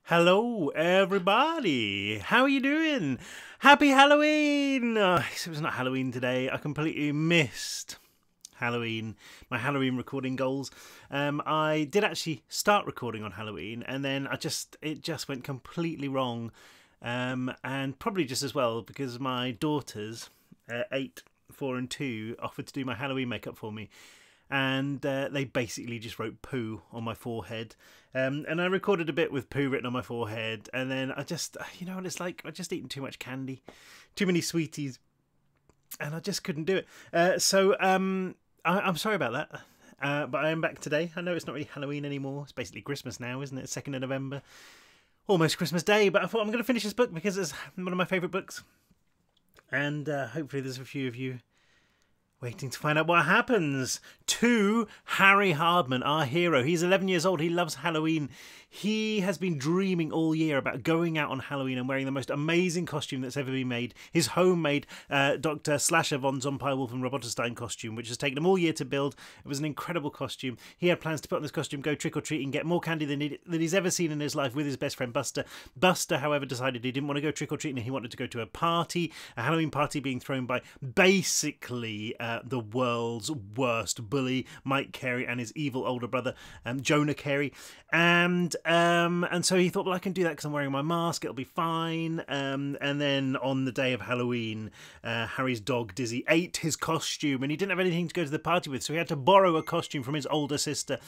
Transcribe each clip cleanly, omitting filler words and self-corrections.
Hello, everybody. How are you doing? Happy Halloween! It was not Halloween today. I completely missed Halloween, my Halloween recording goals. I did actually start recording on Halloween, and then it just went completely wrong. And probably just as well because my daughters, 8, 4 and 2, offered to do my Halloween makeup for me. And they basically just wrote poo on my forehead. And I recorded a bit with poo written on my forehead. And then you know what it's like? I just eaten too much candy, too many sweeties. And I just couldn't do it. I'm sorry about that. But I am back today. I know it's not really Halloween anymore. It's basically Christmas now, isn't it? 2nd of November. Almost Christmas Day. But I thought I'm going to finish this book because it's one of my favourite books. And hopefully there's a few of you waiting to find out what happens to Harry Hardman, our hero. He's 11 years old. He loves Halloween. He has been dreaming all year about going out on Halloween and wearing the most amazing costume that's ever been made. His homemade Dr. Slasher von Zompiewolf and Roboterstein costume, which has taken him all year to build. It was an incredible costume. He had plans to put on this costume, go trick-or-treating, get more candy than he's ever seen in his life with his best friend Buster. Buster, however, decided he didn't want to go trick-or-treating. He wanted to go to a party, a Halloween party being thrown by basically the world's worst bully, Mike Carey, and his evil older brother, Jonah Carey. And so he thought, well, I can do that because I'm wearing my mask, it'll be fine. And then on the day of Halloween, Harry's dog Dizzy ate his costume, and he didn't have anything to go to the party with, so he had to borrow a costume from his older sister.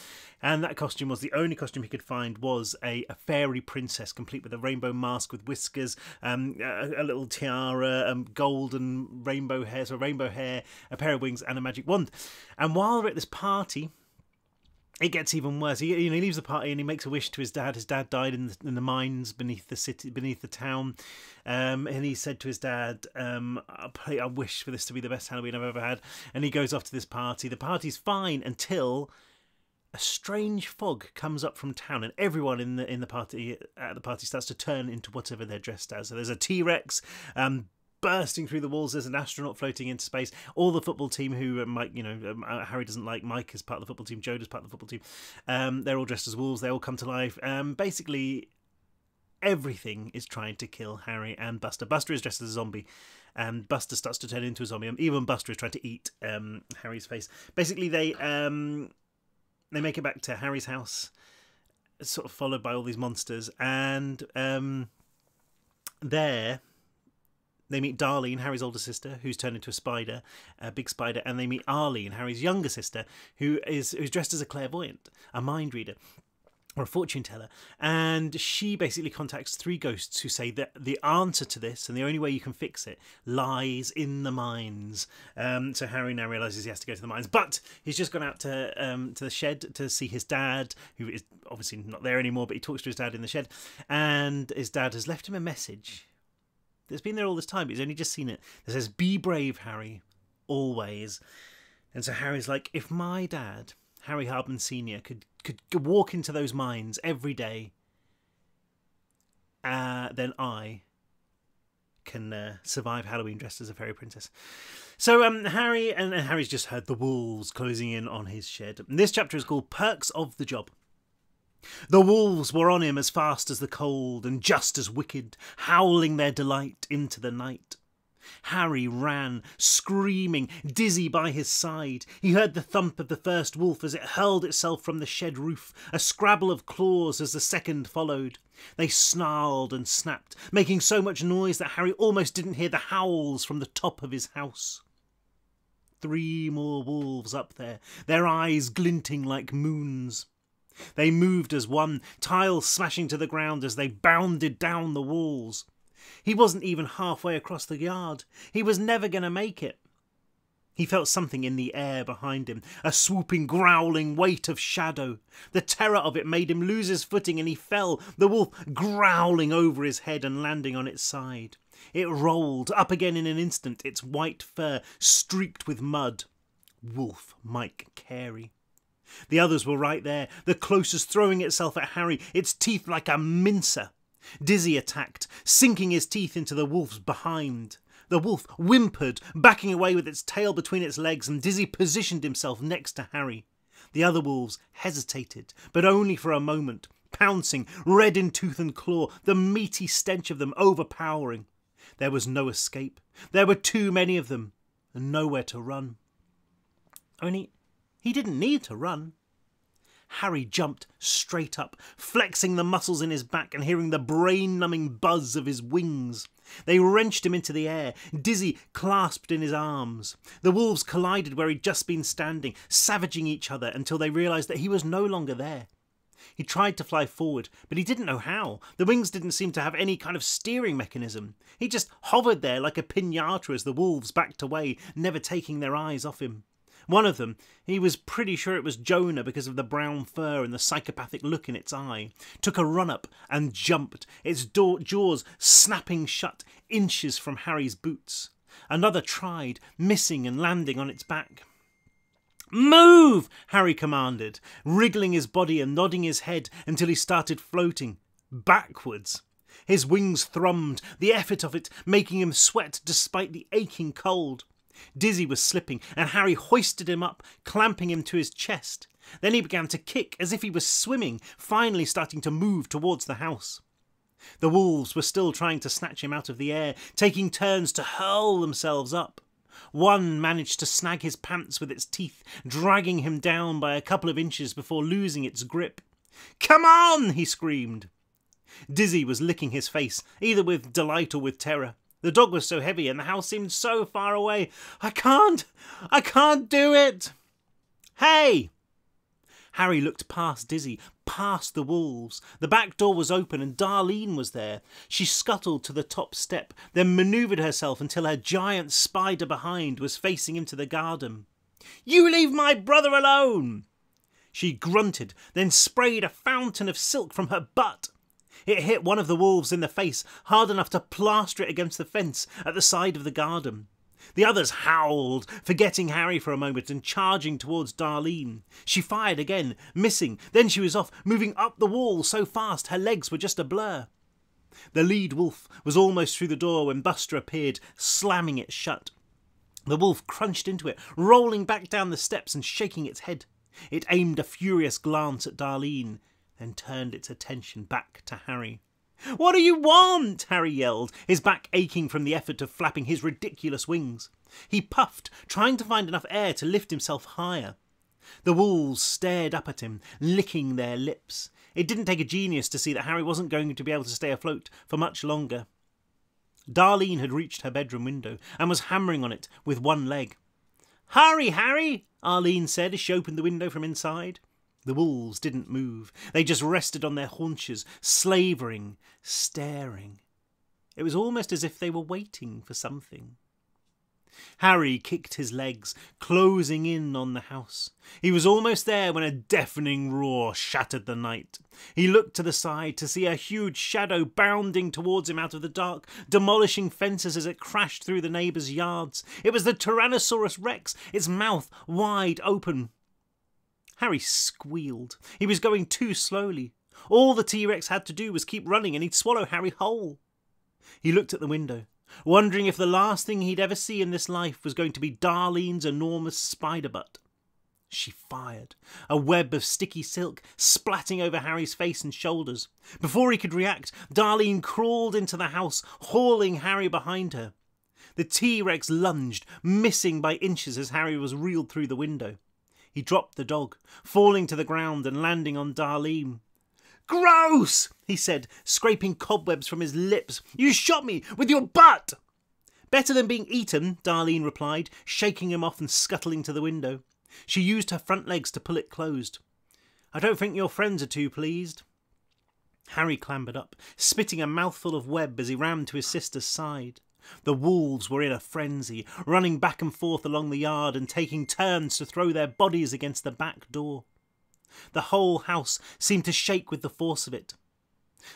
And that costume was the only costume he could find, was a fairy princess, complete with a rainbow mask with whiskers, a little tiara, golden rainbow hair, a pair of wings, and a magic wand. And while they're at this party, it gets even worse. He leaves the party and he makes a wish to his dad. His dad died in the mines beneath the town. And he said to his dad, I wish for this to be the best Halloween I've ever had. And he goes off to this party. The party's fine until a strange fog comes up from town, and everyone in the party starts to turn into whatever they're dressed as. So there's a T-Rex bursting through the walls. There's an astronaut floating into space. All the football team who Mike, Harry doesn't like. Mike is part of the football team. Joe is part of the football team. They're all dressed as wolves. They all come to life. Basically, everything is trying to kill Harry and Buster. Buster is dressed as a zombie, and Buster starts to turn into a zombie. Even Buster is trying to eat Harry's face. Basically, they make it back to Harry's house, sort of followed by all these monsters, and there they meet Darlene, Harry's older sister, who's turned into a spider, a big spider, and they meet Arlene, Harry's younger sister, who's dressed as a clairvoyant, a mind reader, or a fortune teller. And she basically contacts 3 ghosts who say that the answer to this, and the only way you can fix it, lies in the mines. So Harry now realises he has to go to the mines, but he's just gone out to the shed to see his dad, who is obviously not there anymore, but he talks to his dad in the shed, and his dad has left him a message that's been there all this time. He's only just seen it. It says, "Be brave, Harry, always." And so Harry's like, if my dad, Harry Hardman Sr., could walk into those mines every day, then I can survive Halloween dressed as a fairy princess. So Harry's just heard the wolves closing in on his shed. And this chapter is called Perks of the Job. The wolves were on him as fast as the cold, and just as wicked, howling their delight into the night. Harry ran, screaming, Dizzy by his side. He heard the thump of the first wolf as it hurled itself from the shed roof, a scrabble of claws as the second followed. They snarled and snapped, making so much noise that Harry almost didn't hear the howls from the top of his house. 3 more wolves up there, their eyes glinting like moons. They moved as one, tiles smashing to the ground as they bounded down the walls. He wasn't even halfway across the yard. He was never going to make it. He felt something in the air behind him, a swooping, growling weight of shadow. The terror of it made him lose his footing, and he fell, the wolf growling over his head and landing on its side. It rolled up again in an instant, its white fur streaked with mud. Wolf Mike Carey. The others were right there, the closest throwing itself at Harry, its teeth like a mincer. Dizzy attacked, sinking his teeth into the wolf's behind. The wolf whimpered, backing away with its tail between its legs, and Dizzy positioned himself next to Harry. The other wolves hesitated, but only for a moment. pouncing, red in tooth and claw, the meaty stench of them overpowering. There was no escape. There were too many of them, and nowhere to run. Only he didn't need to run. Harry jumped straight up, flexing the muscles in his back and hearing the brain-numbing buzz of his wings. They wrenched him into the air, Dizzy clasped in his arms. The wolves collided where he'd just been standing, savaging each other until they realised that he was no longer there. He tried to fly forward, but he didn't know how. The wings didn't seem to have any kind of steering mechanism. He just hovered there like a piñata as the wolves backed away, never taking their eyes off him. One of them, he was pretty sure it was Jonah because of the brown fur and the psychopathic look in its eye, took a run-up and jumped, its jaws snapping shut inches from Harry's boots. Another tried, missing and landing on its back. "Move!" Harry commanded, wriggling his body and nodding his head until he started floating. Backwards. His wings thrummed, the effort of it making him sweat despite the aching cold. Dizzy was slipping, and Harry hoisted him up, clamping him to his chest. Then he began to kick as if he was swimming, finally starting to move towards the house. The wolves were still trying to snatch him out of the air, taking turns to hurl themselves up. One managed to snag his pants with its teeth, dragging him down by a couple of inches before losing its grip. "Come on!" he screamed. Dizzy was licking his face, either with delight or with terror. The dog was so heavy and the house seemed so far away. I can't do it! Hey! Harry looked past Dizzy, past the wolves. The back door was open and Darlene was there. She scuttled to the top step, then manoeuvred herself until her giant spider behind was facing into the garden. "You leave my brother alone!" She grunted, then sprayed a fountain of silk from her butt. It hit one of the wolves in the face, hard enough to plaster it against the fence at the side of the garden. The others howled, forgetting Harry for a moment and charging towards Darlene. She fired again, missing. Then she was off, moving up the wall so fast her legs were just a blur. The lead wolf was almost through the door when Buster appeared, slamming it shut. The wolf crunched into it, rolling back down the steps and shaking its head. It aimed a furious glance at Darlene, then turned its attention back to Harry. "What do you want?" Harry yelled, his back aching from the effort of flapping his ridiculous wings. He puffed, trying to find enough air to lift himself higher. The wolves stared up at him, licking their lips. It didn't take a genius to see that Harry wasn't going to be able to stay afloat for much longer. Darlene had reached her bedroom window and was hammering on it with one leg. "Hurry, Harry!" Arlene said as she opened the window from inside. The wolves didn't move. They just rested on their haunches, slavering, staring. It was almost as if they were waiting for something. Harry kicked his legs, closing in on the house. He was almost there when a deafening roar shattered the night. He looked to the side to see a huge shadow bounding towards him out of the dark, demolishing fences as it crashed through the neighbours' yards. It was the Tyrannosaurus Rex, its mouth wide open. Harry squealed. He was going too slowly. All the T-Rex had to do was keep running and he'd swallow Harry whole. He looked at the window, wondering if the last thing he'd ever see in this life was going to be Darlene's enormous spider butt. She fired, a web of sticky silk splatting over Harry's face and shoulders. Before he could react, Darlene crawled into the house, hauling Harry behind her. The T-Rex lunged, missing by inches as Harry was reeled through the window. He dropped the dog, falling to the ground and landing on Darlene. "Gross!" he said, scraping cobwebs from his lips. "You shot me with your butt!" "Better than being eaten," Darlene replied, shaking him off and scuttling to the window. She used her front legs to pull it closed. "I don't think your friends are too pleased." Harry clambered up, spitting a mouthful of web as he ran to his sister's side. The wolves were in a frenzy, running back and forth along the yard and taking turns to throw their bodies against the back door. The whole house seemed to shake with the force of it.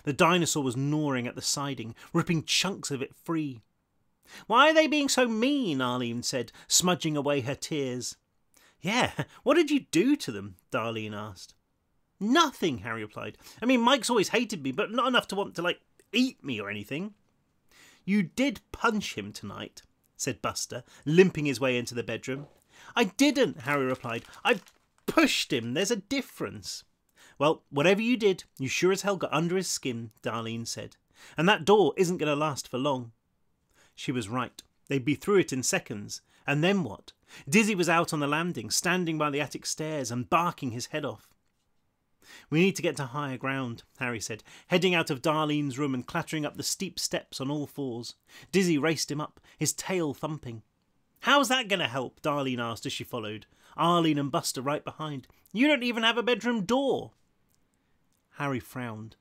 The dinosaur was gnawing at the siding, ripping chunks of it free. "Why are they being so mean?" Arlene said, smudging away her tears. "Yeah, what did you do to them?" Darlene asked. "Nothing," Harry replied. "I mean, Mike's always hated me, but not enough to want to, eat me or anything." "You did punch him tonight," said Buster, limping his way into the bedroom. "I didn't," Harry replied. "I pushed him. There's a difference." Well, whatever you did, you sure as hell got under his skin, Darlene said. And that door isn't going to last for long. She was right. They'd be through it in seconds. And then what? Dizzy was out on the landing, standing by the attic stairs and barking his head off. We need to get to higher ground, Harry said, heading out of Darlene's room and clattering up the steep steps on all fours. Dizzy raced him up, his tail thumping. How's that going to help? Darlene asked as she followed, Arlene and Buster right behind. You don't even have a bedroom door. Harry frowned.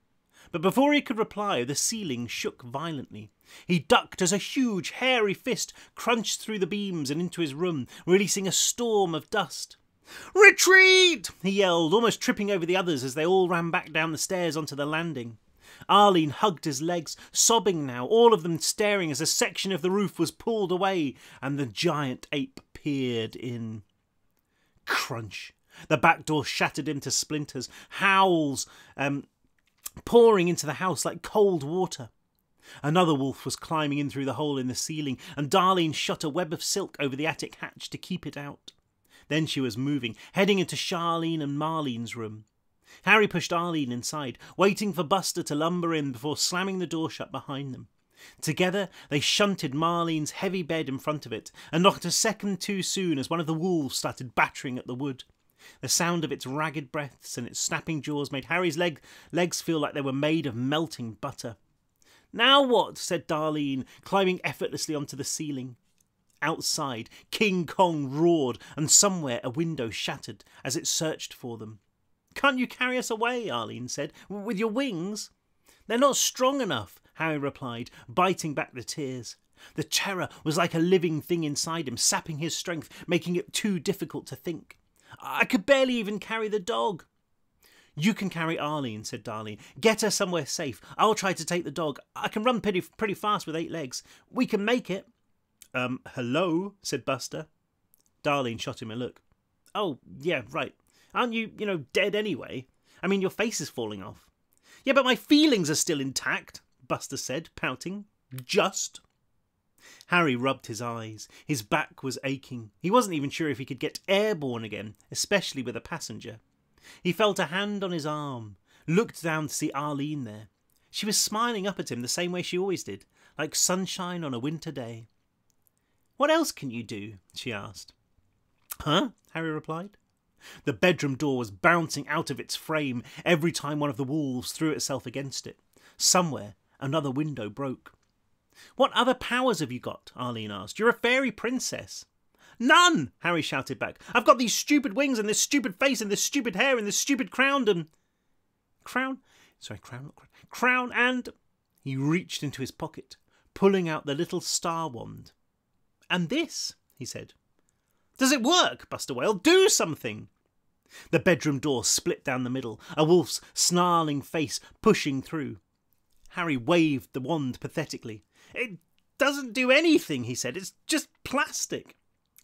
But before he could reply, the ceiling shook violently. He ducked as a huge, hairy fist crunched through the beams and into his room, releasing a storm of dust. "Retreat!" he yelled, almost tripping over the others as they all ran back down the stairs onto the landing. Arlene hugged his legs, sobbing now, all of them staring as a section of the roof was pulled away and the giant ape peered in. Crunch! The back door shattered into splinters, howls pouring into the house like cold water. Another wolf was climbing in through the hole in the ceiling, and Darlene shot a web of silk over the attic hatch to keep it out. Then she was moving, heading into Charlene and Marlene's room. Harry pushed Arlene inside, waiting for Buster to lumber in before slamming the door shut behind them. Together they shunted Marlene's heavy bed in front of it, and not a second too soon as one of the wolves started battering at the wood. The sound of its ragged breaths and its snapping jaws made Harry's legs feel like they were made of melting butter. "Now what?" said Darlene, climbing effortlessly onto the ceiling. Outside, King Kong roared, and somewhere a window shattered as it searched for them. "Can't you carry us away?" Arlene said. "With your wings?" "They're not strong enough," Harry replied, biting back the tears. The terror was like a living thing inside him, sapping his strength, making it too difficult to think. "I could barely even carry the dog." "You can carry Arlene," said Darlene. "Get her somewhere safe. I'll try to take the dog. I can run pretty fast with 8 legs. We can make it." Hello," said Buster. Darlene shot him a look. "Oh, yeah, right. Aren't you, dead anyway? I mean, your face is falling off." "Yeah, but my feelings are still intact," Buster said, pouting. "Just." Harry rubbed his eyes. His back was aching. He wasn't even sure if he could get airborne again, especially with a passenger. He felt a hand on his arm, looked down to see Arlene there. She was smiling up at him the same way she always did, like sunshine on a winter day. "What else can you do?" she asked. "Huh?" Harry replied. The bedroom door was bouncing out of its frame every time one of the wolves threw itself against it. Somewhere, another window broke. "What other powers have you got?" Arlene asked. "You're a fairy princess." "None!" Harry shouted back. "I've got these stupid wings and this stupid face and this stupid hair and this stupid crown and... Crown and... He reached into his pocket, pulling out the little star wand. "And this," he said. "Does it work?" Buster wailed. "Do something!" The bedroom door split down the middle, a wolf's snarling face pushing through. Harry waved the wand pathetically. "It doesn't do anything," he said. "It's just plastic."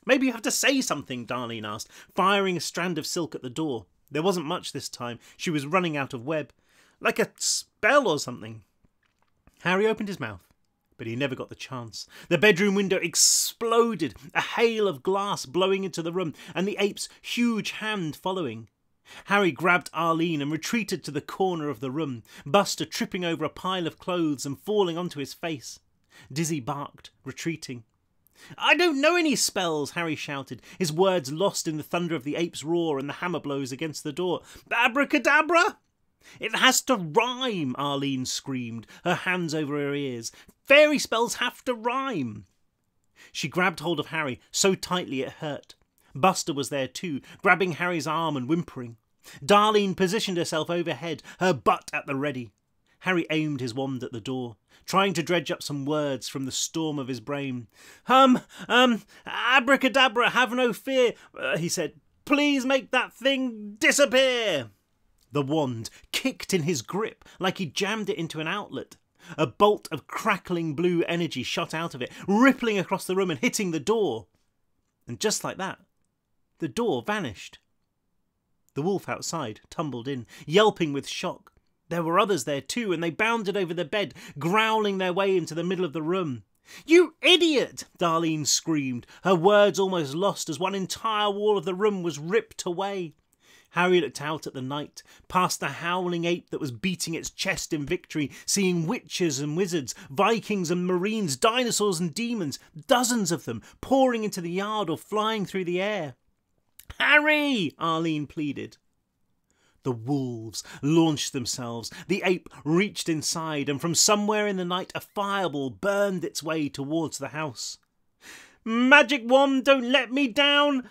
"Maybe you have to say something," Darlene asked, firing a strand of silk at the door. There wasn't much this time. She was running out of web. "Like a spell or something." Harry opened his mouth, but he never got the chance. The bedroom window exploded, a hail of glass blowing into the room, and the ape's huge hand following. Harry grabbed Arlene and retreated to the corner of the room, Buster tripping over a pile of clothes and falling onto his face. Dizzy barked, retreating. "I don't know any spells," Harry shouted, his words lost in the thunder of the ape's roar and the hammer blows against the door. "Abracadabra!" "It has to rhyme," Arlene screamed, her hands over her ears. "Fairy spells have to rhyme." She grabbed hold of Harry so tightly it hurt. Buster was there too, grabbing Harry's arm and whimpering. Darlene positioned herself overhead, her butt at the ready. Harry aimed his wand at the door, trying to dredge up some words from the storm of his brain. Abracadabra, have no fear," he said. "Please make that thing disappear." The wand kicked in his grip like he jammed it into an outlet. A bolt of crackling blue energy shot out of it, rippling across the room and hitting the door. And just like that, the door vanished. The wolf outside tumbled in, yelping with shock. There were others there too, and they bounded over the bed, growling their way into the middle of the room. "You idiot!" Darlene screamed, her words almost lost as one entire wall of the room was ripped away. Harry looked out at the night, past the howling ape that was beating its chest in victory, seeing witches and wizards, Vikings and marines, dinosaurs and demons, dozens of them, pouring into the yard or flying through the air. "Harry!" Arlene pleaded. The wolves launched themselves. The ape reached inside, and from somewhere in the night a fireball burned its way towards the house. "Magic wand, don't let me down!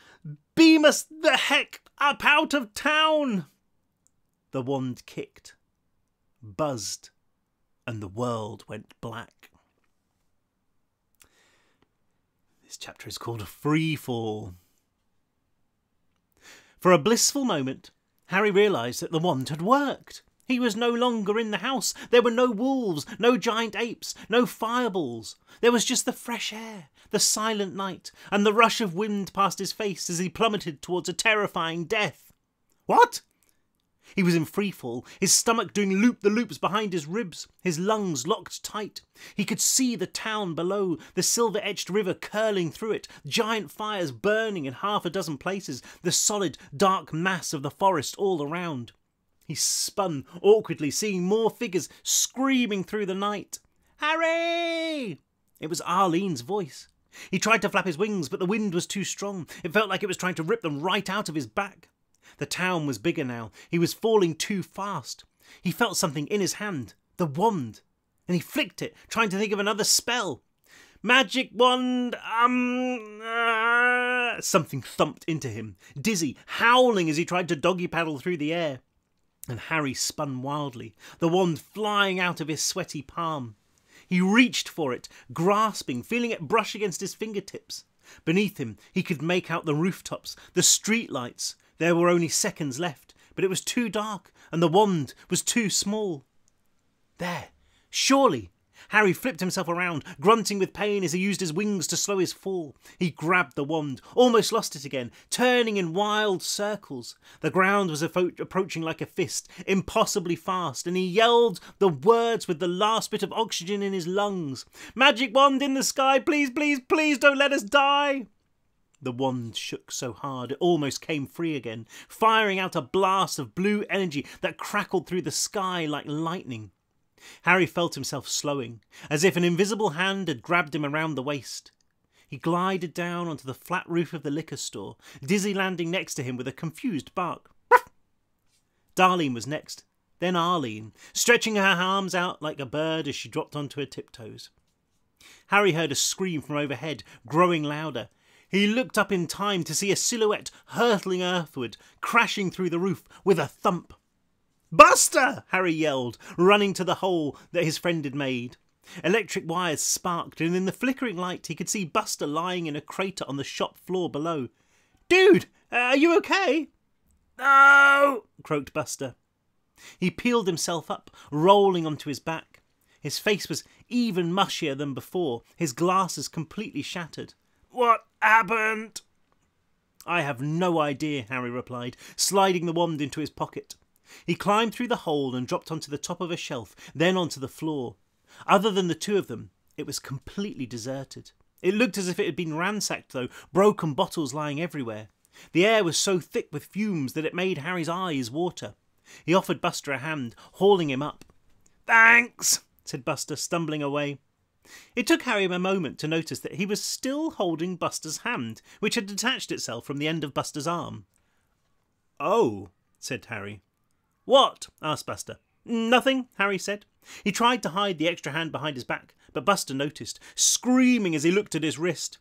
Beam us the heck up out of town!" The wand kicked, buzzed, and the world went black. This chapter is called Free Fall. For a blissful moment, Harry realised that the wand had worked. He was no longer in the house. There were no wolves, no giant apes, no fireballs. There was just the fresh air, the silent night, and the rush of wind past his face as he plummeted towards a terrifying death. What? He was in freefall, his stomach doing loop-the-loops behind his ribs, his lungs locked tight. He could see the town below, the silver-edged river curling through it, giant fires burning in half a dozen places, the solid, dark mass of the forest all around. He spun awkwardly, seeing more figures screaming through the night. "Harry!" It was Arlene's voice. He tried to flap his wings, but the wind was too strong. It felt like it was trying to rip them right out of his back. The town was bigger now. He was falling too fast. He felt something in his hand, the wand, and he flicked it, trying to think of another spell. "Magic wand, Something thumped into him, dizzy, howling as he tried to doggy paddle through the air. And Harry spun wildly, the wand flying out of his sweaty palm. He reached for it, grasping, feeling it brush against his fingertips. Beneath him, he could make out the rooftops, the street lights. There were only seconds left, but it was too dark, and the wand was too small. There, surely! Harry flipped himself around, grunting with pain as he used his wings to slow his fall. He grabbed the wand, almost lost it again, turning in wild circles. The ground was approaching like a fist, impossibly fast, and he yelled the words with the last bit of oxygen in his lungs. "Magic wand in the sky, please, please, please don't let us die!" The wand shook so hard it almost came free again, firing out a blast of blue energy that crackled through the sky like lightning. Harry felt himself slowing, as if an invisible hand had grabbed him around the waist. He glided down onto the flat roof of the liquor store, Dizzy landing next to him with a confused bark. Darlene was next, then Arlene, stretching her arms out like a bird as she dropped onto her tiptoes. Harry heard a scream from overhead, growing louder. He looked up in time to see a silhouette hurtling earthward, crashing through the roof with a thump. "Buster!" Harry yelled, running to the hole that his friend had made. Electric wires sparked, and in the flickering light he could see Buster lying in a crater on the shop floor below. "Dude, are you okay?" "No!" croaked Buster. He peeled himself up, rolling onto his back. His face was even mushier than before, his glasses completely shattered. "What happened?" "I have no idea," Harry replied, sliding the wand into his pocket. He climbed through the hole and dropped onto the top of a shelf, then onto the floor. Other than the two of them, it was completely deserted. It looked as if it had been ransacked, though, broken bottles lying everywhere. The air was so thick with fumes that it made Harry's eyes water. He offered Buster a hand, hauling him up. "Thanks," said Buster, stumbling away. It took Harry a moment to notice that he was still holding Buster's hand, which had detached itself from the end of Buster's arm. "Oh," said Harry. "What?" asked Buster. "Nothing," Harry said. He tried to hide the extra hand behind his back, but Buster noticed, screaming as he looked at his wrist.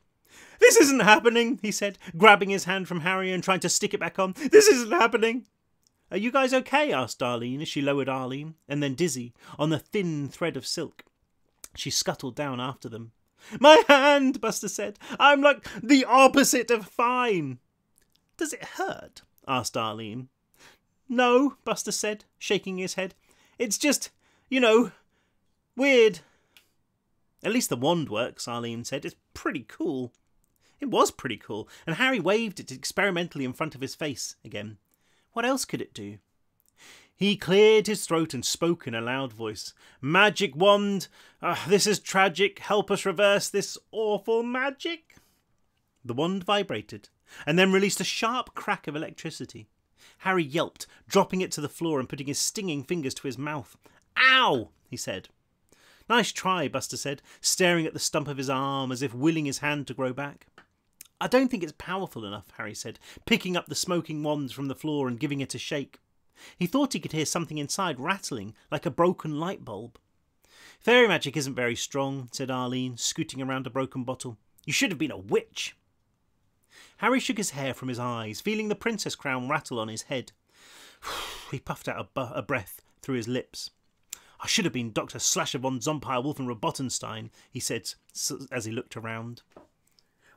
"This isn't happening," he said, grabbing his hand from Harry and trying to stick it back on. "This isn't happening." "Are you guys okay?" asked Darlene as she lowered Arlene, and then Dizzy, on the thin thread of silk. She scuttled down after them. "My hand," Buster said. "I'm like the opposite of fine." "Does it hurt?" asked Arlene. "No," Buster said, shaking his head. "It's just, weird." "At least the wand works," Arlene said. "It's pretty cool." It was pretty cool, and Harry waved it experimentally in front of his face again. What else could it do? He cleared his throat and spoke in a loud voice. "Magic wand! This is tragic. Help us reverse this awful magic." The wand vibrated, and then released a sharp crack of electricity. Harry yelped, dropping it to the floor and putting his stinging fingers to his mouth. "Ow!" he said. "Nice try," Buster said, staring at the stump of his arm as if willing his hand to grow back. "I don't think it's powerful enough," Harry said, picking up the smoking wand from the floor and giving it a shake. He thought he could hear something inside rattling, like a broken light bulb. "Fairy magic isn't very strong," said Arlene, scooting around a broken bottle. "You should have been a witch." Harry shook his hair from his eyes, feeling the princess crown rattle on his head. He puffed out a breath through his lips. "I should have been Dr. Slasher von Zompire Wolfenrobottenstein," he said as he looked around.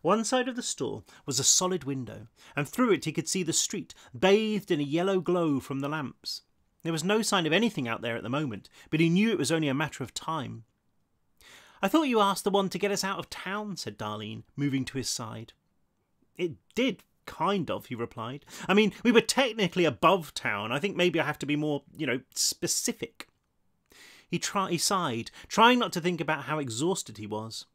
One side of the store was a solid window, and through it he could see the street, bathed in a yellow glow from the lamps. There was no sign of anything out there at the moment, but he knew it was only a matter of time. "I thought you asked the one to get us out of town," said Darlene, moving to his side. "It did, kind of," he replied. "I mean, we were technically above town. I think maybe I have to be more, specific." He sighed, trying not to think about how exhausted he was.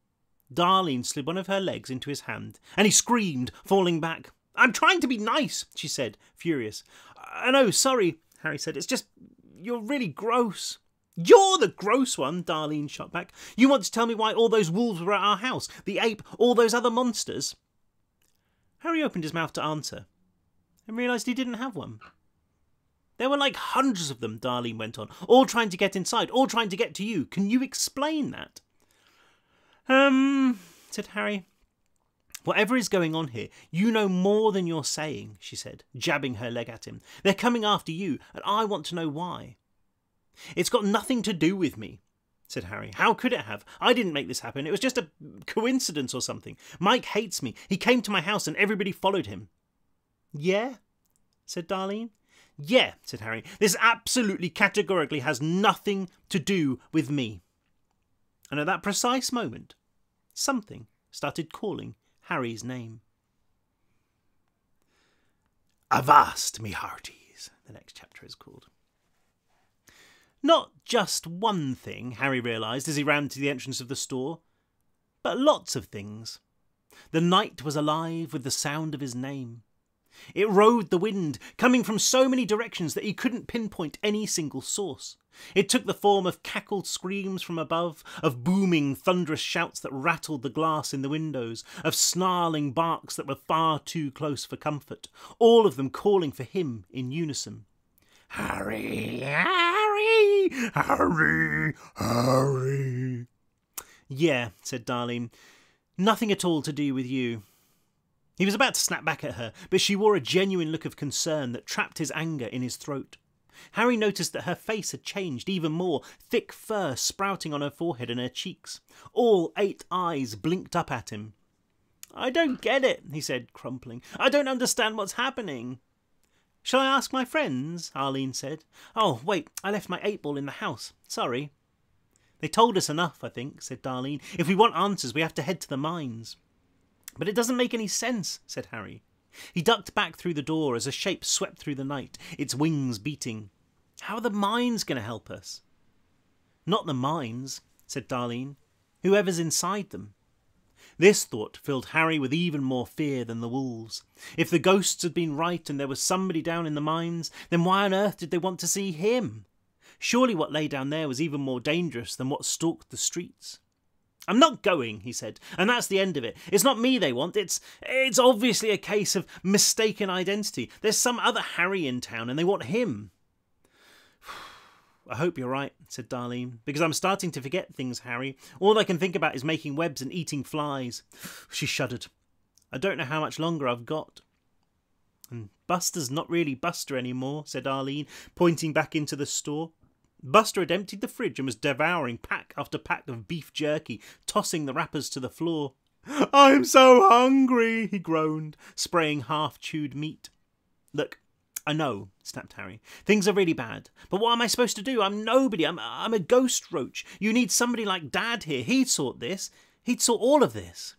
Darlene slid one of her legs into his hand, and he screamed, falling back. "I'm trying to be nice," she said, furious. "No, sorry," Harry said. "It's just, you're really gross." "You're the gross one," Darlene shot back. "You want to tell me why all those wolves were at our house? The ape, all those other monsters?" Harry opened his mouth to answer, and realised he didn't have one. "There were like hundreds of them," Darlene went on, "all trying to get inside, all trying to get to you. Can you explain that?" Said Harry. "Whatever is going on here, you know more than you're saying," she said, jabbing her leg at him. "They're coming after you, and I want to know why." "It's got nothing to do with me," said Harry. "How could it have? I didn't make this happen. It was just a coincidence or something. Mike hates me. He came to my house and everybody followed him." "Yeah?" said Darlene. "Yeah," said Harry. "This absolutely categorically has nothing to do with me." And at that precise moment, something started calling Harry's name. "Avast, me hearties," the next chapter is called. Not just one thing, Harry realised as he ran to the entrance of the store, but lots of things. The night was alive with the sound of his name. It rode the wind, coming from so many directions that he couldn't pinpoint any single source. It took the form of cackled screams from above, of booming, thunderous shouts that rattled the glass in the windows, of snarling barks that were far too close for comfort, all of them calling for him in unison. "Harry, Harry, Harry, Harry." "Yeah," said Darlene. "Nothing at all to do with you." He was about to snap back at her, but she wore a genuine look of concern that trapped his anger in his throat. Harry noticed that her face had changed even more, thick fur sprouting on her forehead and her cheeks. All 8 eyes blinked up at him. "I don't get it," he said, crumpling. "I don't understand what's happening." "Shall I ask my friends?" Arlene said. "Oh, wait, I left my 8-ball in the house. Sorry." "They told us enough, I think," said Darlene. "If we want answers, we have to head to the mines." "But it doesn't make any sense," said Harry. He ducked back through the door as a shape swept through the night, its wings beating. "How are the mines going to help us?" "Not the mines," said Darlene. "Whoever's inside them." This thought filled Harry with even more fear than the wolves. If the ghosts had been right and there was somebody down in the mines, then why on earth did they want to see him? Surely what lay down there was even more dangerous than what stalked the streets. "I'm not going," he said, "and that's the end of it. It's not me they want. It's obviously a case of mistaken identity. There's some other Harry in town and they want him." "I hope you're right," said Darlene, "because I'm starting to forget things, Harry. All I can think about is making webs and eating flies." She shuddered. "I don't know how much longer I've got." "And Buster's not really Buster anymore," said Arlene, pointing back into the store. Buster had emptied the fridge and was devouring pack after pack of beef jerky, tossing the wrappers to the floor. "I'm so hungry," he groaned, spraying half-chewed meat. "Look, I know," snapped Harry. "Things are really bad. But what am I supposed to do? I'm nobody. I'm a ghost roach. You need somebody like Dad here. He'd sort this. He'd sort all of this."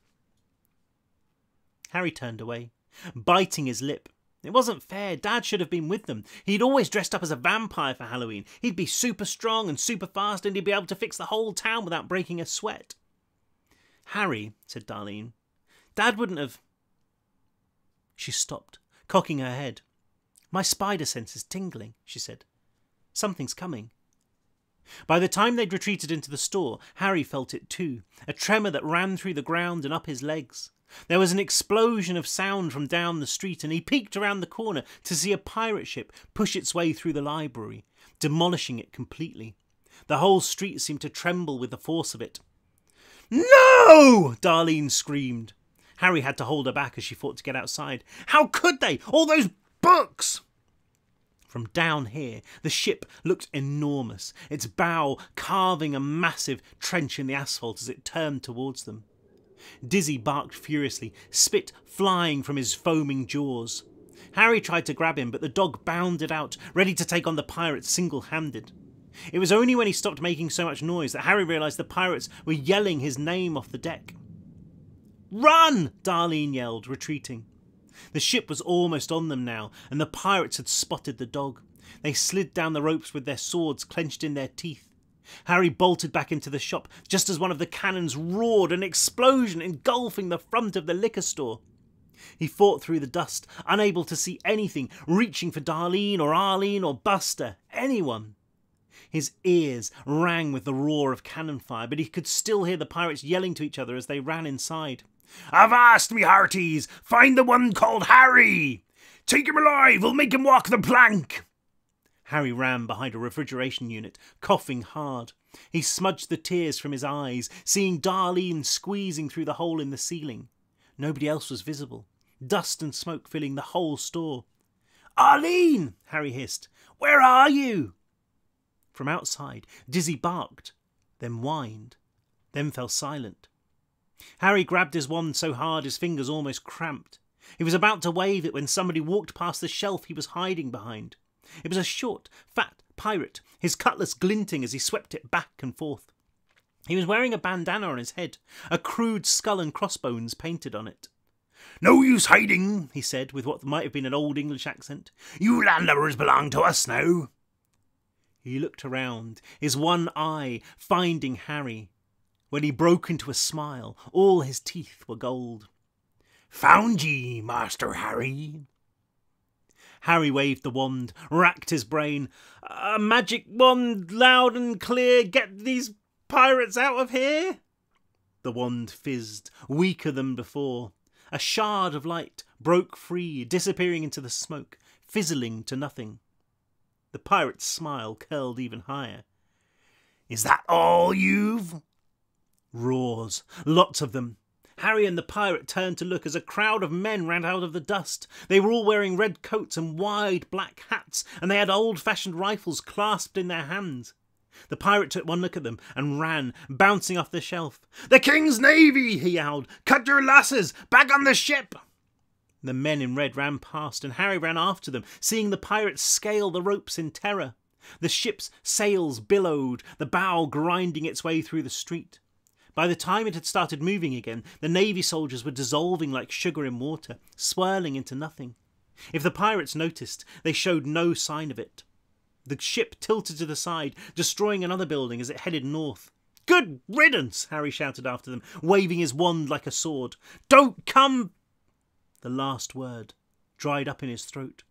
Harry turned away, biting his lip. It wasn't fair. Dad should have been with them. He'd always dressed up as a vampire for Halloween. He'd be super strong and super fast, and he'd be able to fix the whole town without breaking a sweat. "Harry," said Darlene, "Dad wouldn't have..." She stopped, cocking her head. My spider sense is tingling, she said. Something's coming. By the time they'd retreated into the store, Harry felt it too, a tremor that ran through the ground and up his legs. There was an explosion of sound from down the street, and he peeked around the corner to see a pirate ship push its way through the library, demolishing it completely. The whole street seemed to tremble with the force of it. "No!" Darlene screamed. Harry had to hold her back as she fought to get outside. "How could they? All those books!" From down here, the ship looked enormous, its bow carving a massive trench in the asphalt as it turned towards them. Dizzy barked furiously, spit flying from his foaming jaws. Harry tried to grab him, but the dog bounded out, ready to take on the pirates single-handed. It was only when he stopped making so much noise that Harry realised the pirates were yelling his name off the deck. "Run!" Darlene yelled, retreating. The ship was almost on them now, and the pirates had spotted the dog. They slid down the ropes with their swords clenched in their teeth. Harry bolted back into the shop just as one of the cannons roared, an explosion engulfing the front of the liquor store. He fought through the dust, unable to see anything, reaching for Darlene or Arlene or Buster, anyone. His ears rang with the roar of cannon fire, but he could still hear the pirates yelling to each other as they ran inside. "Avast, me hearties! Find the one called Harry! Take him alive! We'll make him walk the plank!" Harry ran behind a refrigeration unit, coughing hard. He smudged the tears from his eyes, seeing Darlene squeezing through the hole in the ceiling. Nobody else was visible, dust and smoke filling the whole store. "Arlene!" Harry hissed. "Where are you?" From outside, Dizzy barked, then whined, then fell silent. Harry grabbed his wand so hard his fingers almost cramped. He was about to wave it when somebody walked past the shelf he was hiding behind. It was a short, fat pirate, his cutlass glinting as he swept it back and forth. He was wearing a bandana on his head, a crude skull and crossbones painted on it. "No use hiding," he said, with what might have been an old English accent. "You landlubbers belong to us now." He looked around, his one eye finding Harry. When he broke into a smile, all his teeth were gold. "Found ye, Master Harry." Harry waved the wand, racked his brain. "A magic wand, loud and clear, get these pirates out of here?" The wand fizzed, weaker than before. A shard of light broke free, disappearing into the smoke, fizzling to nothing. The pirate's smile curled even higher. "Is that all you've?" Roars, lots of them. Harry and the pirate turned to look as a crowd of men ran out of the dust. They were all wearing red coats and wide black hats, and they had old-fashioned rifles clasped in their hands. The pirate took one look at them and ran, bouncing off the shelf. "The King's Navy!" he yelled. "Cut your lasses! Back on the ship!" The men in red ran past, and Harry ran after them, seeing the pirates scale the ropes in terror. The ship's sails billowed, the bow grinding its way through the street. By the time it had started moving again, the Navy soldiers were dissolving like sugar in water, swirling into nothing. If the pirates noticed, they showed no sign of it. The ship tilted to the side, destroying another building as it headed north. "Good riddance!" Harry shouted after them, waving his wand like a sword. "Don't come—" The last word dried up in his throat.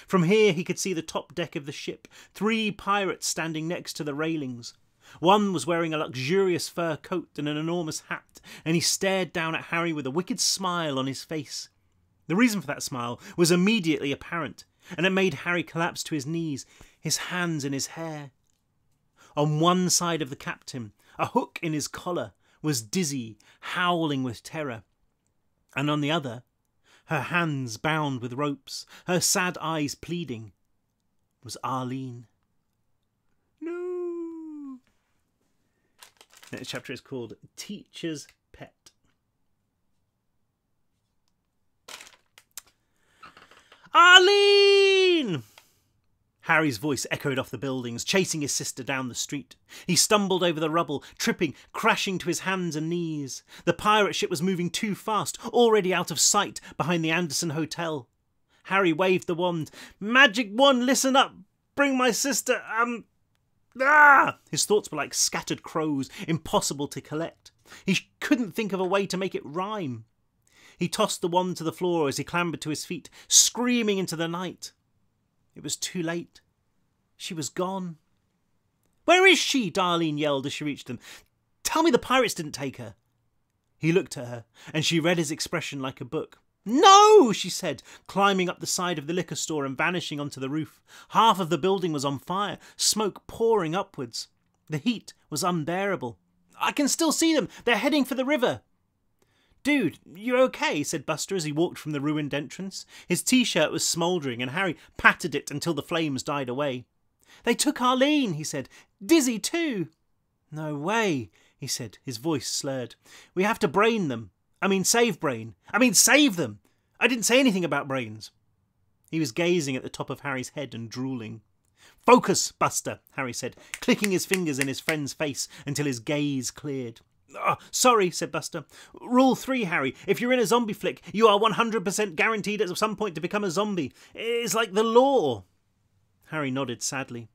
From here he could see the top deck of the ship, 3 pirates standing next to the railings. One was wearing a luxurious fur coat and an enormous hat, and he stared down at Harry with a wicked smile on his face. The reason for that smile was immediately apparent, and it made Harry collapse to his knees, his hands in his hair. On one side of the captain, a hook in his collar, was Dizzy, howling with terror. And on the other, her hands bound with ropes, her sad eyes pleading, was Arlene. No. The next chapter is called Teacher's Pet. Arlene! Harry's voice echoed off the buildings, chasing his sister down the street. He stumbled over the rubble, tripping, crashing to his hands and knees. The pirate ship was moving too fast, already out of sight behind the Anderson Hotel. Harry waved the wand. "Magic wand, listen up! Bring my sister, His thoughts were like scattered crows, impossible to collect. He couldn't think of a way to make it rhyme. He tossed the wand to the floor as he clambered to his feet, screaming into the night. It was too late. She was gone. "Where is she?" Darlene yelled as she reached them. "Tell me the pirates didn't take her." He looked at her, and she read his expression like a book. "No!" she said, climbing up the side of the liquor store and vanishing onto the roof. Half of the building was on fire, smoke pouring upwards. The heat was unbearable. "I can still see them. They're heading for the river." "Dude, you okay?" said Buster as he walked from the ruined entrance. His t-shirt was smouldering, and Harry patted it until the flames died away. "They took Arlene," he said. "Dizzy too." "No way," he said, his voice slurred. "We have to brain them. Save them! I didn't say anything about brains." He was gazing at the top of Harry's head and drooling. "Focus, Buster," Harry said, clicking his fingers in his friend's face until his gaze cleared. "Oh, sorry," said Buster. "Rule 3, Harry. If you're in a zombie flick, you are 100% guaranteed at some point to become a zombie. It's like the law." Harry nodded sadly.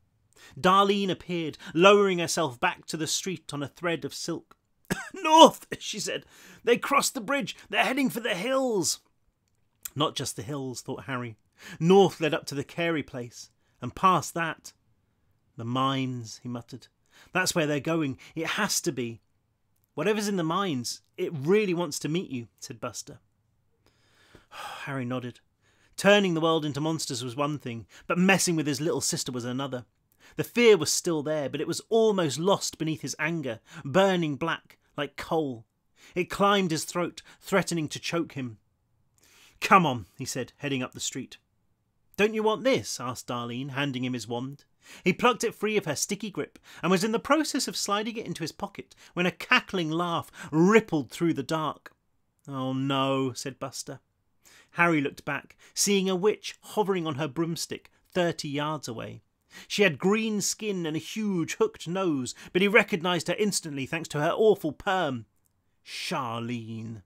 Darlene appeared, lowering herself back to the street on a thread of silk. "North," she said. "They crossed the bridge. They're heading for the hills." Not just the hills, thought Harry. North led up to the Carey place, and past that. "The mines," he muttered. "That's where they're going. It has to be." "Whatever's in the mines, it really wants to meet you," said Buster. Harry nodded. Turning the world into monsters was one thing, but messing with his little sister was another. The fear was still there, but it was almost lost beneath his anger, burning black, like coal. It climbed his throat, threatening to choke him. "Come on," he said, heading up the street. "Don't you want this?" asked Darlene, handing him his wand. He plucked it free of her sticky grip and was in the process of sliding it into his pocket when a cackling laugh rippled through the dark. "Oh no," said Buster. Harry looked back, seeing a witch hovering on her broomstick 30 yards away. She had green skin and a huge hooked nose, but he recognised her instantly thanks to her awful perm. Charlene.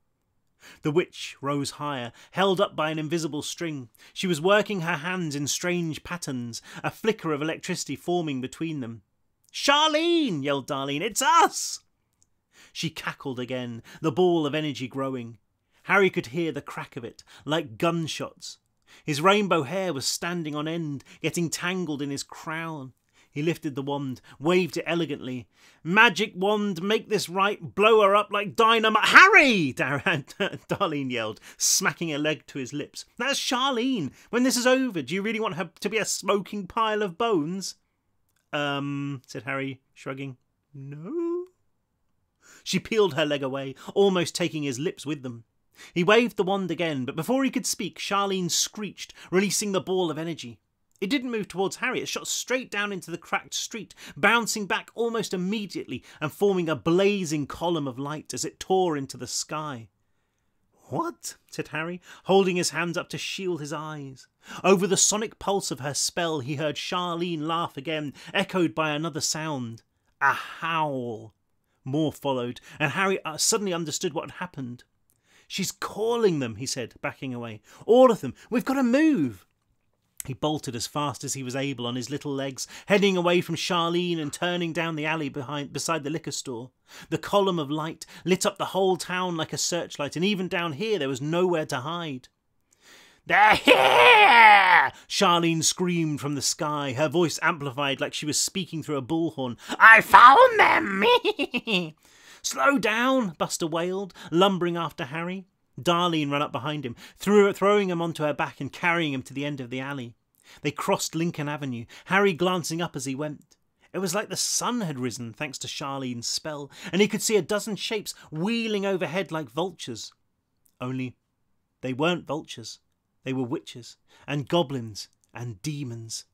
The witch rose higher, held up by an invisible string. She was working her hands in strange patterns, a flicker of electricity forming between them. "Charlene!" yelled Darlene. "It's us!" She cackled again, the ball of energy growing. Harry could hear the crack of it, like gunshots. His rainbow hair was standing on end, getting tangled in his crown. He lifted the wand, waved it elegantly. "Magic wand, make this right, blow her up like dynamite." "Harry!" Darlene yelled, smacking her leg to his lips. "That's Charlene. When this is over, do you really want her to be a smoking pile of bones?" Said Harry, shrugging. "No." She peeled her leg away, almost taking his lips with them. He waved the wand again, but before he could speak, Charlene screeched, releasing the ball of energy. It didn't move towards Harry. It shot straight down into the cracked street, bouncing back almost immediately and forming a blazing column of light as it tore into the sky. "What?" said Harry, holding his hands up to shield his eyes. Over the sonic pulse of her spell, he heard Charlene laugh again, echoed by another sound. A howl. More followed, and Harry suddenly understood what had happened. "She's calling them," he said, backing away. "All of them. We've got to move." He bolted as fast as he was able on his little legs, heading away from Charlene and turning down the alley beside the liquor store. The column of light lit up the whole town like a searchlight, and even down here there was nowhere to hide. "They're here!" Charlene screamed from the sky, her voice amplified like she was speaking through a bullhorn. "I found them!" "Slow down," Buster wailed, lumbering after Harry. Darlene ran up behind him, throwing him onto her back and carrying him to the end of the alley. They crossed Lincoln Avenue, Harry glancing up as he went. It was like the sun had risen thanks to Charlene's spell, and he could see a dozen shapes wheeling overhead like vultures. Only they weren't vultures. They were witches and goblins and demons,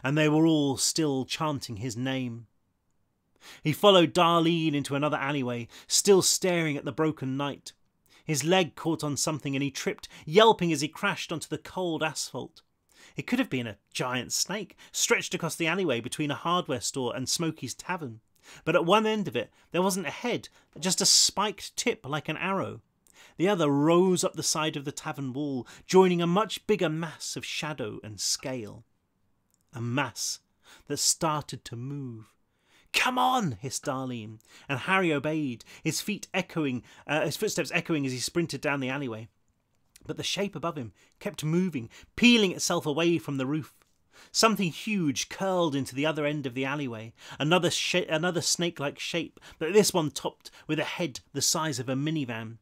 and they were all still chanting his name. He followed Darlene into another alleyway, still staring at the broken night. His leg caught on something and he tripped, yelping as he crashed onto the cold asphalt. It could have been a giant snake, stretched across the alleyway between a hardware store and Smokey's Tavern. But at one end of it, there wasn't a head, just a spiked tip like an arrow. The other rose up the side of the tavern wall, joining a much bigger mass of shadow and scale. A mass that started to move. "Come on!" hissed Darlene, and Harry obeyed, his footsteps echoing as he sprinted down the alleyway. But the shape above him kept moving, peeling itself away from the roof. Something huge curled into the other end of the alleyway, another snake-like shape, but this one topped with a head the size of a minivan.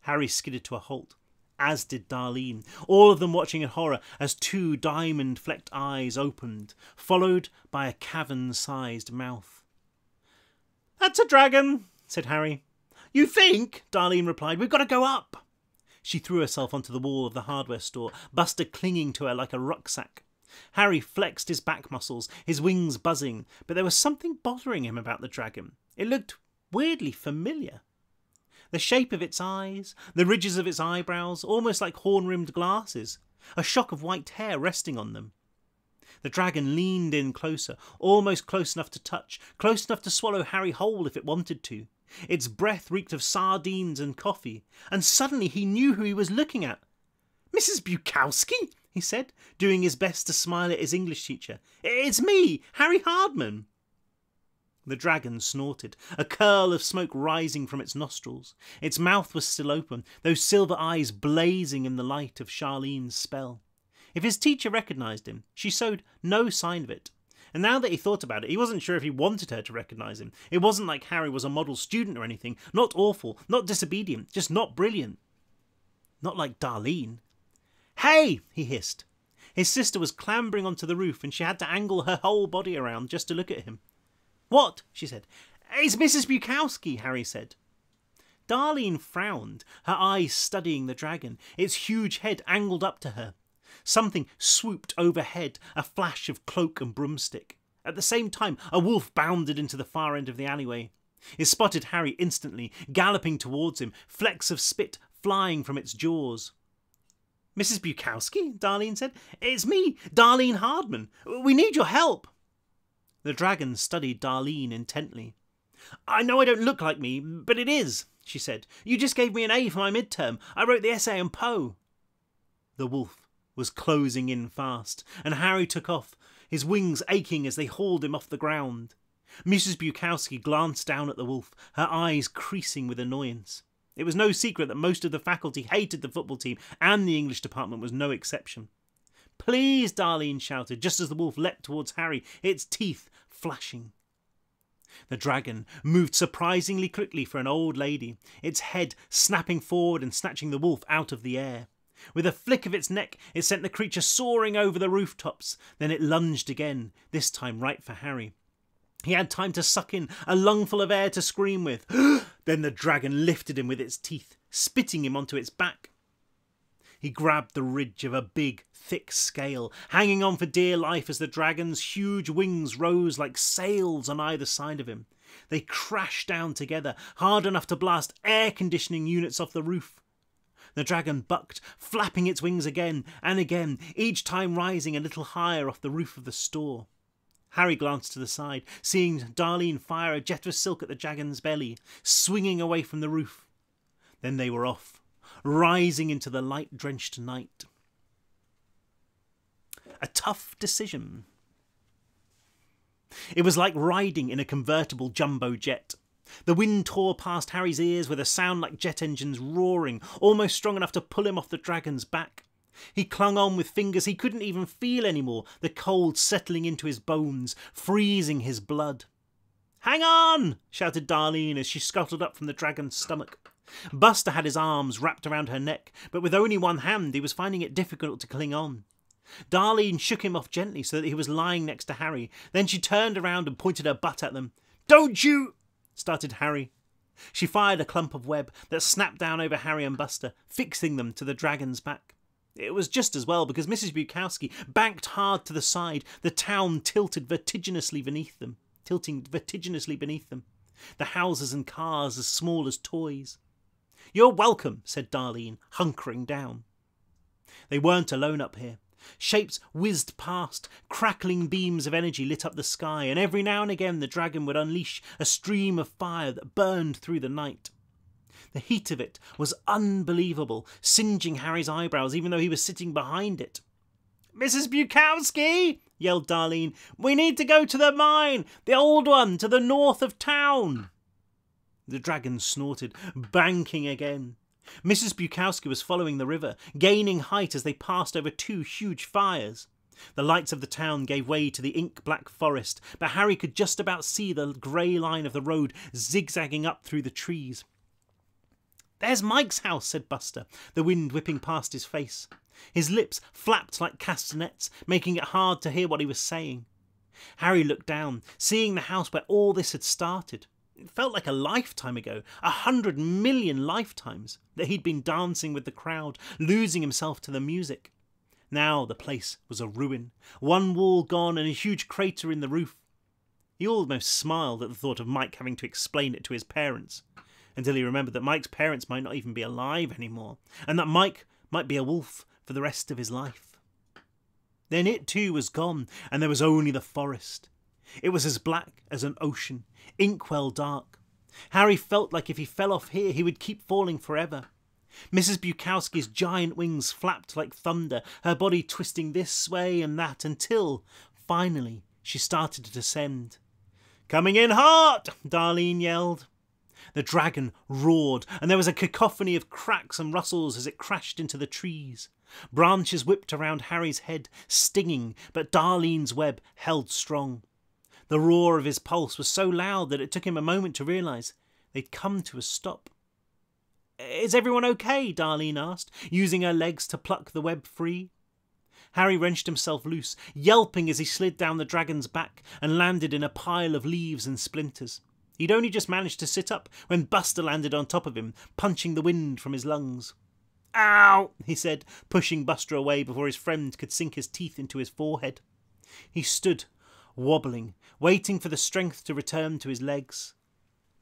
Harry skidded to a halt, as did Darlene, all of them watching in horror as two diamond-flecked eyes opened, followed by a cavern-sized mouth. "That's a dragon," said Harry. "You think?" Darlene replied. "We've got to go up." She threw herself onto the wall of the hardware store, Buster clinging to her like a rucksack. Harry flexed his back muscles, his wings buzzing, but there was something bothering him about the dragon. It looked weirdly familiar. The shape of its eyes, the ridges of its eyebrows, almost like horn-rimmed glasses, a shock of white hair resting on them. The dragon leaned in closer, almost close enough to touch, close enough to swallow Harry whole if it wanted to. Its breath reeked of sardines and coffee, and suddenly he knew who he was looking at. "Mrs. Bukowski?" he said, doing his best to smile at his English teacher. "It's me, Harry Hardman." The dragon snorted, a curl of smoke rising from its nostrils. Its mouth was still open, those silver eyes blazing in the light of Charlene's spell. If his teacher recognised him, she showed no sign of it. And now that he thought about it, he wasn't sure if he wanted her to recognise him. It wasn't like Harry was a model student or anything. Not awful, not disobedient, just not brilliant. Not like Darlene. "Hey!" he hissed. His sister was clambering onto the roof and she had to angle her whole body around just to look at him. "What?" she said. "It's Mrs. Bukowski," Harry said. Darlene frowned, her eyes studying the dragon, its huge head angled up to her. Something swooped overhead, a flash of cloak and broomstick. At the same time, a wolf bounded into the far end of the alleyway. It spotted Harry instantly, galloping towards him, flecks of spit flying from its jaws. "Mrs. Bukowski?" Darlene said. "It's me, Darlene Hardman. We need your help." The dragon studied Darlene intently. "I know I don't look like me, but it is," she said. "You just gave me an A for my midterm. I wrote the essay on Poe." The wolf was closing in fast, and Harry took off, his wings aching as they hauled him off the ground. Mrs. Bukowski glanced down at the wolf, her eyes creasing with annoyance. It was no secret that most of the faculty hated the football team, and the English department was no exception. "Please," Darlene shouted, just as the wolf leapt towards Harry, its teeth flashing. The dragon moved surprisingly quickly for an old lady, its head snapping forward and snatching the wolf out of the air. With a flick of its neck, it sent the creature soaring over the rooftops. Then it lunged again, this time right for Harry. He had time to suck in a lungful of air to scream with. Then the dragon lifted him with its teeth, spitting him onto its back. He grabbed the ridge of a big, thick scale, hanging on for dear life as the dragon's huge wings rose like sails on either side of him. They crashed down together, hard enough to blast air conditioning units off the roof. The dragon bucked, flapping its wings again and again, each time rising a little higher off the roof of the store. Harry glanced to the side, seeing Darlene fire a jet of silk at the dragon's belly, swinging away from the roof. Then they were off, rising into the light-drenched night. A tough decision. It was like riding in a convertible jumbo jet. The wind tore past Harry's ears with a sound like jet engines roaring, almost strong enough to pull him off the dragon's back. He clung on with fingers he couldn't even feel anymore, the cold settling into his bones, freezing his blood. "Hang on!" shouted Darlene as she scuttled up from the dragon's stomach. Buster had his arms wrapped around her neck, but with only one hand he was finding it difficult to cling on. Darlene shook him off gently so that he was lying next to Harry. Then she turned around and pointed her butt at them. "Don't you—" started Harry. She fired a clump of web that snapped down over Harry and Buster, fixing them to the dragon's back. It was just as well, because Mrs. Bukowski banked hard to the side, the town tilting vertiginously beneath them. The houses and cars as small as toys. "You're welcome," said Darlene, hunkering down. They weren't alone up here. Shapes whizzed past, crackling beams of energy lit up the sky, and every now and again the dragon would unleash a stream of fire that burned through the night. The heat of it was unbelievable, singeing Harry's eyebrows even though he was sitting behind it. "Mrs. Bukowski!" yelled Darlene. "We need to go to the mine, the old one, to the north of town." The dragon snorted, banking again. Mrs. Bukowski was following the river, gaining height as they passed over two huge fires. The lights of the town gave way to the ink-black forest, but Harry could just about see the grey line of the road zigzagging up through the trees. "There's Mike's house," said Buster, the wind whipping past his face. His lips flapped like castanets, making it hard to hear what he was saying. Harry looked down, seeing the house where all this had started. It felt like a lifetime ago, 100 million lifetimes, that he'd been dancing with the crowd, losing himself to the music. Now the place was a ruin, one wall gone and a huge crater in the roof. He almost smiled at the thought of Mike having to explain it to his parents, until he remembered that Mike's parents might not even be alive anymore, and that Mike might be a wolf for the rest of his life. Then it too was gone, and there was only the forest. It was as black as an ocean, inkwell dark. Harry felt like if he fell off here, he would keep falling forever. Mrs. Bukowski's giant wings flapped like thunder, her body twisting this way and that, until, finally, she started to descend. "Coming in hot!" Darlene yelled. The dragon roared, and there was a cacophony of cracks and rustles as it crashed into the trees. Branches whipped around Harry's head, stinging, but Darlene's web held strong. The roar of his pulse was so loud that it took him a moment to realise they'd come to a stop. "Is everyone okay?" Darlene asked, using her legs to pluck the web free. Harry wrenched himself loose, yelping as he slid down the dragon's back and landed in a pile of leaves and splinters. He'd only just managed to sit up when Buster landed on top of him, punching the wind from his lungs. "Ow!" he said, pushing Buster away before his friend could sink his teeth into his forehead. He stood, wobbling, waiting for the strength to return to his legs.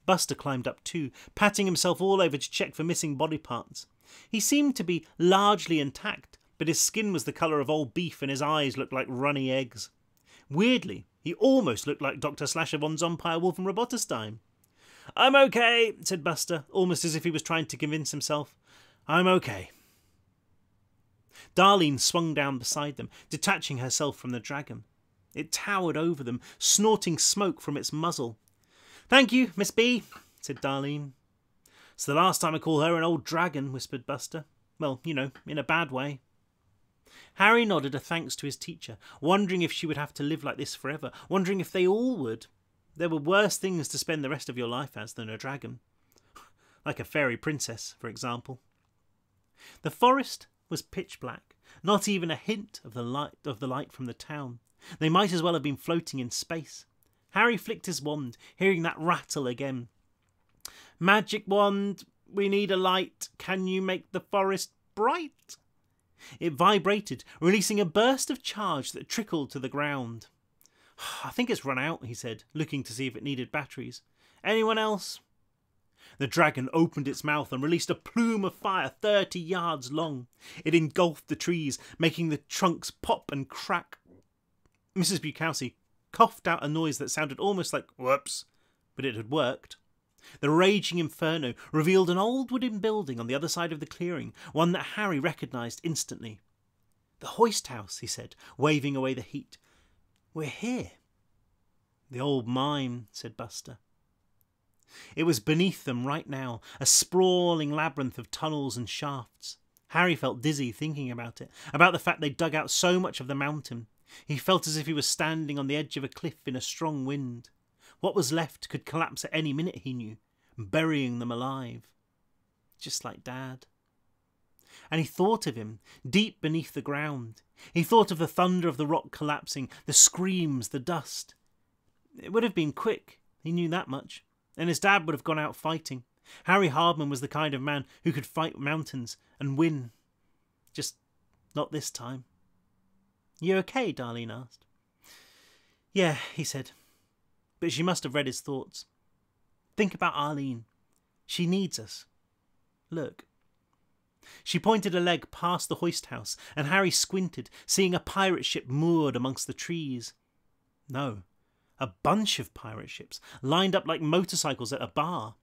Buster climbed up too, patting himself all over to check for missing body parts. He seemed to be largely intact, but his skin was the colour of old beef and his eyes looked like runny eggs. Weirdly, he almost looked like Dr. Slasher von Zompire Wolf and Roboterstein. "I'm okay," said Buster, almost as if he was trying to convince himself. "I'm okay." Darlene swung down beside them, detaching herself from the dragon. It towered over them, snorting smoke from its muzzle. "Thank you, Miss B," said Darlene. "It's the last time I call her an old dragon," whispered Buster. "Well, you know, in a bad way." Harry nodded a thanks to his teacher, wondering if she would have to live like this forever, wondering if they all would. There were worse things to spend the rest of your life as than a dragon. Like a fairy princess, for example. The forest was pitch black, not even a hint of the light from the town. They might as well have been floating in space. Harry flicked his wand, hearing that rattle again. "Magic wand, we need a light. Can you make the forest bright?" It vibrated, releasing a burst of charge that trickled to the ground. "I think it's run out," he said, looking to see if it needed batteries. "Anyone else?" The dragon opened its mouth and released a plume of fire 30 yards long. It engulfed the trees, making the trunks pop and crack. Mrs. Bukowski coughed out a noise that sounded almost like whoops, but it had worked. The raging inferno revealed an old wooden building on the other side of the clearing, one that Harry recognised instantly. "The hoist house," he said, waving away the heat. "We're here." "The old mine," said Buster. It was beneath them right now, a sprawling labyrinth of tunnels and shafts. Harry felt dizzy thinking about it, about the fact they'd dug out so much of the mountain. He felt as if he was standing on the edge of a cliff in a strong wind. What was left could collapse at any minute, he knew, burying them alive. Just like Dad. And he thought of him, deep beneath the ground. He thought of the thunder of the rock collapsing, the screams, the dust. It would have been quick, he knew that much, and his dad would have gone out fighting. Harry Hardman was the kind of man who could fight mountains and win. Just not this time. "You okay?" Darlene asked. "Yeah," he said. But she must have read his thoughts. "Think about Arlene. She needs us. Look." She pointed a leg past the hoist house, and Harry squinted, seeing a pirate ship moored amongst the trees. No, a bunch of pirate ships, lined up like motorcycles at a bar.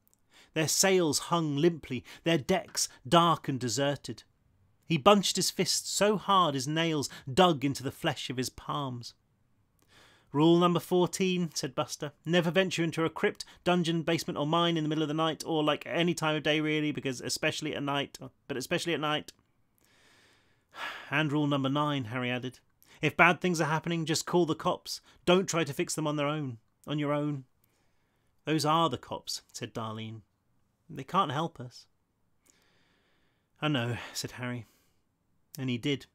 Their sails hung limply, their decks dark and deserted. He bunched his fists so hard his nails dug into the flesh of his palms. "Rule number 14, said Buster. "Never venture into a crypt, dungeon, basement or mine in the middle of the night, or like any time of day really, but especially at night. "And rule number 9, Harry added. If bad things are happening, just call the cops. Don't try to fix them on your own. Those are the cops, said Darlene. They can't help us. I know, said Harry. And he did.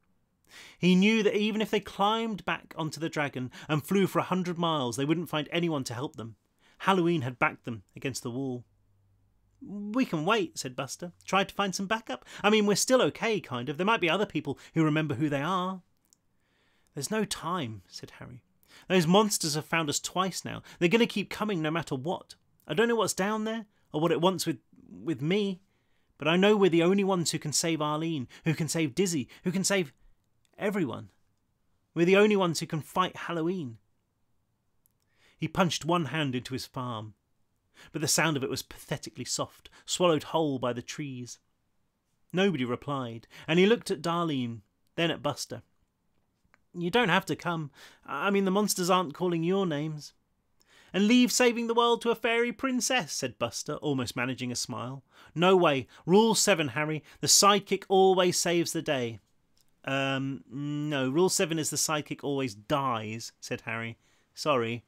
He knew that even if they climbed back onto the dragon and flew for 100 miles, they wouldn't find anyone to help them. Halloween had backed them against the wall. We can wait, said Buster. Try to find some backup. I mean, we're still okay, kind of. There might be other people who remember who they are. There's no time, said Harry. Those monsters have found us twice now. They're going to keep coming no matter what. I don't know what's down there or what it wants with me, but I know we're the only ones who can save Arlene, who can save Dizzy, who can save everyone. We're the only ones who can fight Halloween. He punched one hand into his palm, but the sound of it was pathetically soft, swallowed whole by the trees. Nobody replied, and he looked at Darlene, then at Buster. You don't have to come. I mean, the monsters aren't calling your names. And leave saving the world to a fairy princess, said Buster, almost managing a smile. No way. Rule 7, Harry. The sidekick always saves the day. No. Rule 7 is the sidekick always dies, said Harry. Sorry.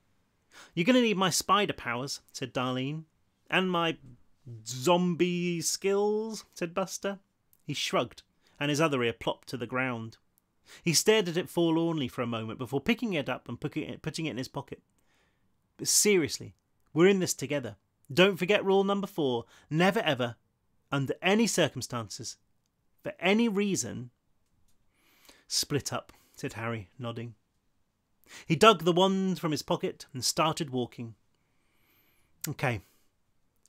You're going to need my spider powers, said Darlene. And my zombie skills, said Buster. He shrugged, and his other ear plopped to the ground. He stared at it forlornly for a moment before picking it up and putting it in his pocket. But seriously, we're in this together. Don't forget rule number 4. Never ever, under any circumstances, for any reason, split up, said Harry, nodding. He dug the wand from his pocket and started walking. Okay,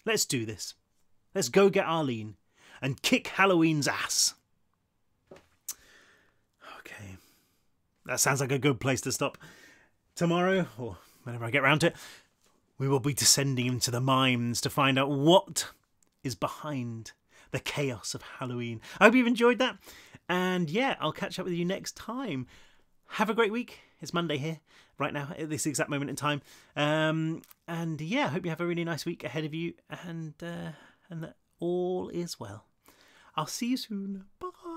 let's do this. Let's go get Arlene and kick Halloween's ass. Okay, that sounds like a good place to stop. Tomorrow, or whenever I get round to it, we will be descending into the mines to find out what is behind the chaos of Halloween. I hope you've enjoyed that. And yeah, I'll catch up with you next time. Have a great week. It's Monday here, right now, at this exact moment in time. And yeah, I hope you have a really nice week ahead of you, and that all is well. I'll see you soon. Bye.